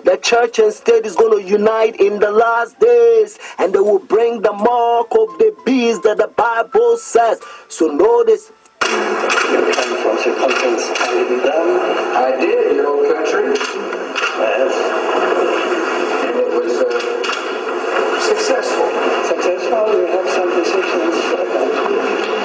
the church and state is going to unite in the last days, and they will bring the mark of the beast that the Bible says. So notice. Across your conference handed me down. I did, your old country. Yes. And it was successful. Successful, you have some decisions.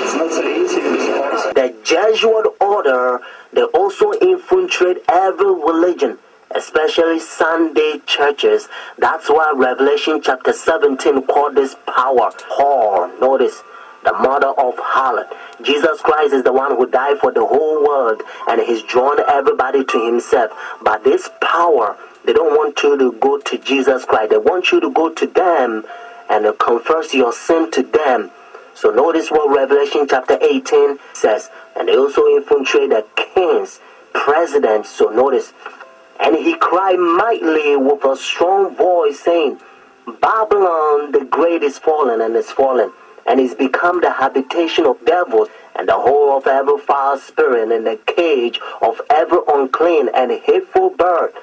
It's not so easy in this place. The Jesuit order, they also infiltrate every religion, especially Sunday churches. That's why Revelation chapter 17 called this power whore. Notice, the mother of harlot. Jesus Christ is the one who died for the whole world, and he's drawn everybody to himself. But this power, they don't want you to go to Jesus Christ. They want you to go to them and confess your sin to them. So notice what Revelation chapter 18 says. And they also infiltrate the kings, presidents. So notice, and he cried mightily with a strong voice, saying, Babylon the great is fallen, and is fallen, and is become the habitation of devils, and the hole of every foul spirit, and the cage of every unclean and hateful bird.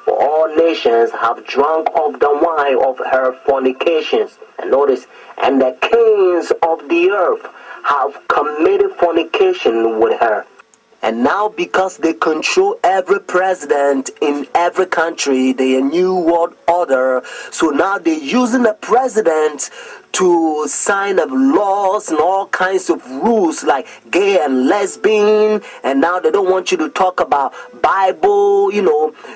For all nations have drunk of the wine of her fornications. And notice, and the kings of the earth have committed fornication with her. And now, because they control every president in every country, the new world order, so now they're using the president to sign up laws and all kinds of rules like gay and lesbian. And now they don't want you to talk about Bible.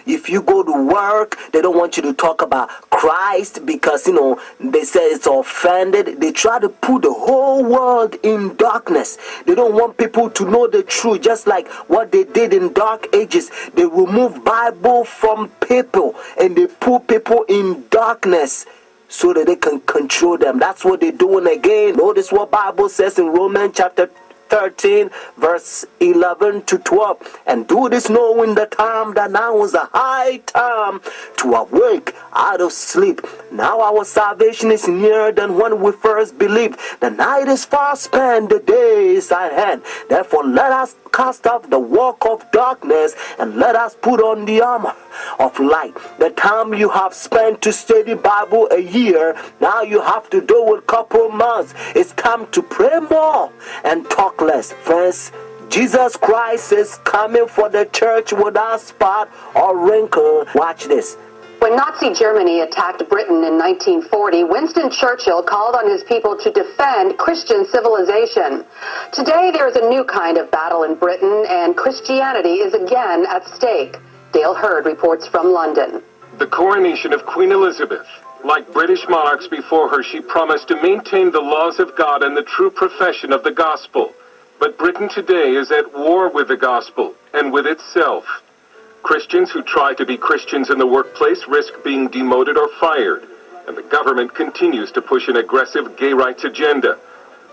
If you go to work, they don't want you to talk about Christ because they say it's offended. They try to put the whole world in darkness. They don't want people to know the truth, just like what they did in dark ages. They remove Bible from people and they put people in darkness so that they can control them. That's what they're doing again. Notice what Bible says in Romans chapter 13 verse 11 to 12. And do this knowing the time that now is a high time to awake out of sleep. Now our salvation is nearer than when we first believed. The night is far spent, the day is at hand. Therefore let us cast off the work of darkness and let us put on the armor of light. The time you have spent to study Bible a year, now you have to do it a couple months. It's time to pray more and talk less. Friends, Jesus Christ is coming for the church without spot or wrinkle. Watch this. When Nazi Germany attacked Britain in 1940, Winston Churchill called on his people to defend Christian civilization. Today, there is a new kind of battle in Britain, and Christianity is again at stake. Dale Hurd reports from London. The coronation of Queen Elizabeth. Like British monarchs before her, she promised to maintain the laws of God and the true profession of the gospel. But Britain today is at war with the gospel and with itself. Christians who try to be Christians in the workplace risk being demoted or fired, and the government continues to push an aggressive gay rights agenda,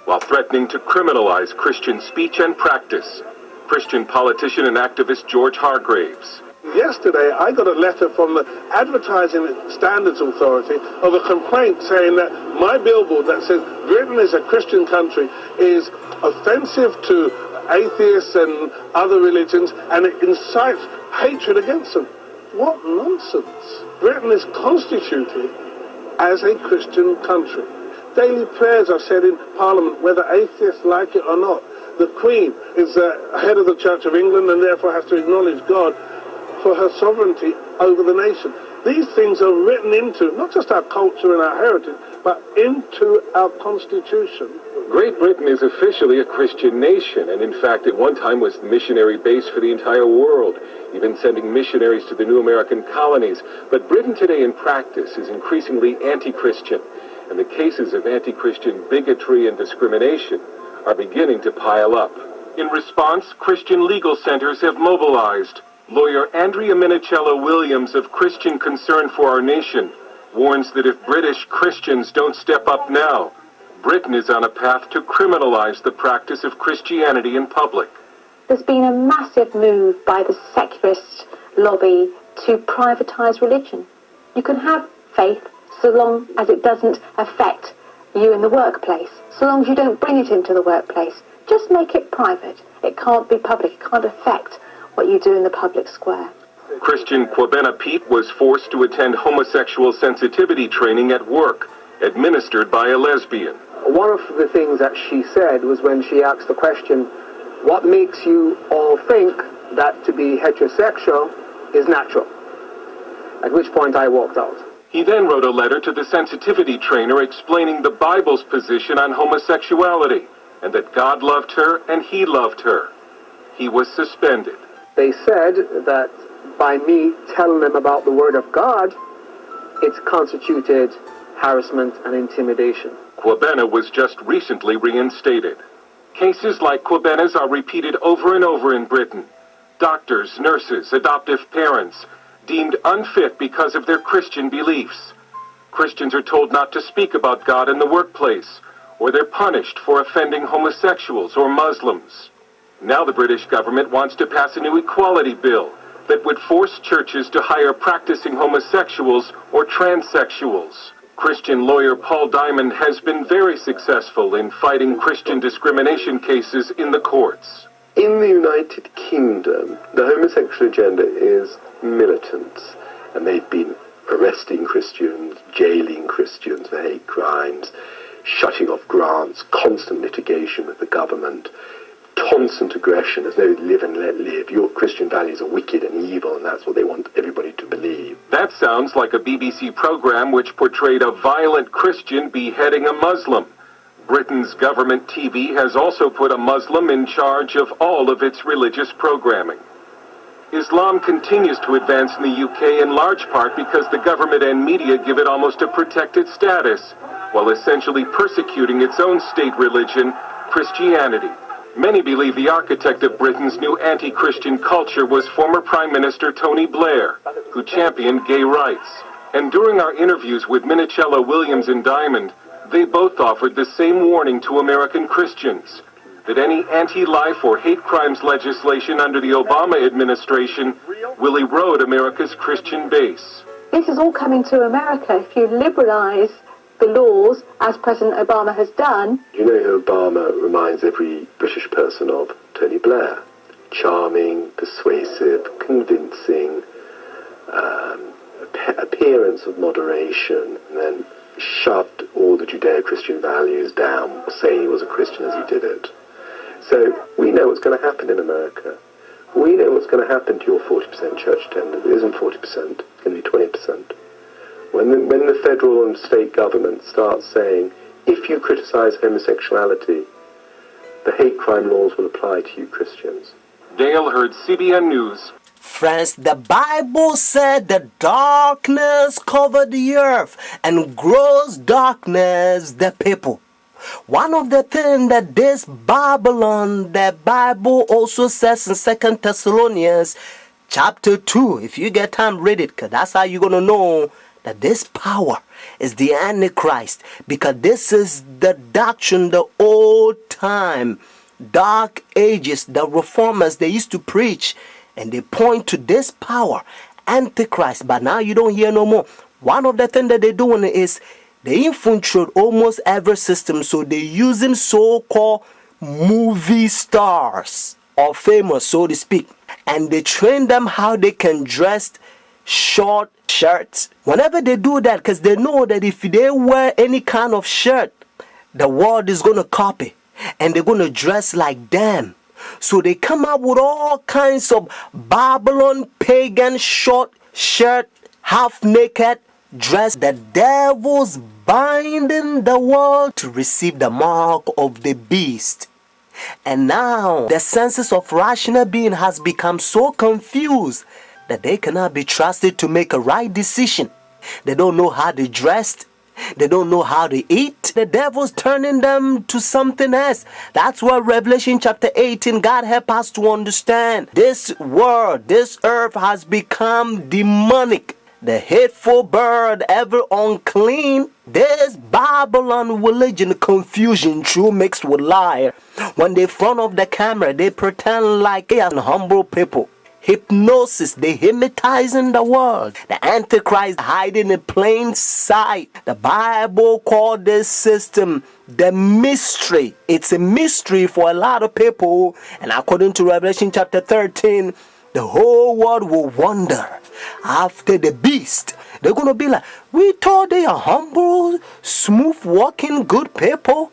while threatening to criminalize Christian speech and practice. Christian politician and activist George Hargraves. Yesterday, I got a letter from the Advertising Standards Authority of a complaint saying that my billboard that says Britain is a Christian country is offensive to atheists and other religions, and it incites hatred against them. What nonsense. Britain is constituted as a Christian country. Daily prayers are said in Parliament, whether atheists like it or not. The Queen is the head of the Church of England and therefore has to acknowledge God for her sovereignty over the nation. These things are written into not just our culture and our heritage, but into our Constitution. Great Britain is officially a Christian nation, and in fact at one time was the missionary base for the entire world, even sending missionaries to the new American colonies. But Britain today in practice is increasingly anti-Christian, and the cases of anti-Christian bigotry and discrimination are beginning to pile up. In response, Christian legal centers have mobilized. Lawyer Andrea Minicello Williams of Christian Concern for Our Nation warns that if British Christians don't step up now, Britain is on a path to criminalize the practice of Christianity in public. There's been a massive move by the secularist lobby to privatize religion. You can have faith so long as it doesn't affect you in the workplace, so long as you don't bring it into the workplace. Just make it private. It can't be public. It can't affect what you do in the public square. Christian Kwabena Pete was forced to attend homosexual sensitivity training at work, administered by a lesbian. One of the things that she said was when she asked the question, what makes you all think that to be heterosexual is natural? At which point I walked out. He then wrote a letter to the sensitivity trainer explaining the Bible's position on homosexuality, and that God loved her and he loved her. He was suspended. They said that by me telling them about the Word of God, it's constituted harassment and intimidation. Kwabena was just recently reinstated. Cases like Kwabena's are repeated over and over in Britain. Doctors, nurses, adoptive parents, deemed unfit because of their Christian beliefs. Christians are told not to speak about God in the workplace, or they're punished for offending homosexuals or Muslims. Now the British government wants to pass a new equality bill that would force churches to hire practicing homosexuals or transsexuals. Christian lawyer Paul Diamond has been very successful in fighting Christian discrimination cases in the courts. In the United Kingdom, the homosexual agenda is militant, and they've been arresting Christians, jailing Christians for hate crimes, shutting off grants, constant litigation with the government, constant aggression. There's no live and let live. Your Christian values are wicked and evil, and that's what they want everybody to believe. That sounds like a BBC program which portrayed a violent Christian beheading a Muslim. Britain's government TV has also put a Muslim in charge of all of its religious programming. Islam continues to advance in the UK in large part because the government and media give it almost a protected status, while essentially persecuting its own state religion, Christianity. Many believe the architect of Britain's new anti-Christian culture was former Prime Minister Tony Blair, who championed gay rights. And during our interviews with Minicella Williams and Diamond, they both offered the same warning to American Christians, that any anti-life or hate crimes legislation under the Obama administration will erode America's Christian base. This is all coming to America. If you liberalise the laws, as President Obama has done. You know who Obama reminds every British person of? Tony Blair. Charming, persuasive, convincing, appearance of moderation, and then shoved all the Judeo-Christian values down, saying he was a Christian as he did it. So we know what's going to happen in America. We know what's going to happen to your 40% church attendance. It isn't 40%, it's going to be 20%. When the federal and state government starts saying, if you criticize homosexuality, the hate crime laws will apply to you Christians. Dale Hurd, CBN News. Friends, the Bible said the darkness covered the earth and gross darkness the people. One of the things that this Babylon, the Bible also says in 2 Thessalonians chapter 2, if you get time, read it, because that's how you're going to know that this power is the Antichrist, because this is the doctrine, the old time, dark ages, the reformers, they used to preach, and they point to this power, Antichrist, but now you don't hear no more. One of the things that they're doing is they infiltrate almost every system, so they're using so-called movie stars, or famous, so to speak, and they train them how they can dress short shirts. Whenever they do that, because they know that if they wear any kind of shirt, the world is going to copy, and they're going to dress like them. So they come up with all kinds of Babylon pagan short shirt, half naked dress. The devil's binding the world to receive the mark of the beast. And now the senses of rational being has become so confused that they cannot be trusted to make a right decision. They don't know how to dress. They don't know how to eat. The devil's turning them to something else. That's why Revelation chapter 18, God help us to understand. This world, this earth has become demonic. The hateful bird, ever unclean. This Babylon religion, confusion, true mixed with liar. When they front of the camera, they pretend like they are humble people. Hypnosis, they hypnotizing the world. The Antichrist hiding in plain sight. The Bible called this system the mystery. It's a mystery for a lot of people. And according to Revelation chapter 13, The whole world will wonder after the beast. They're going to be like, we thought they are humble, smooth walking, good people.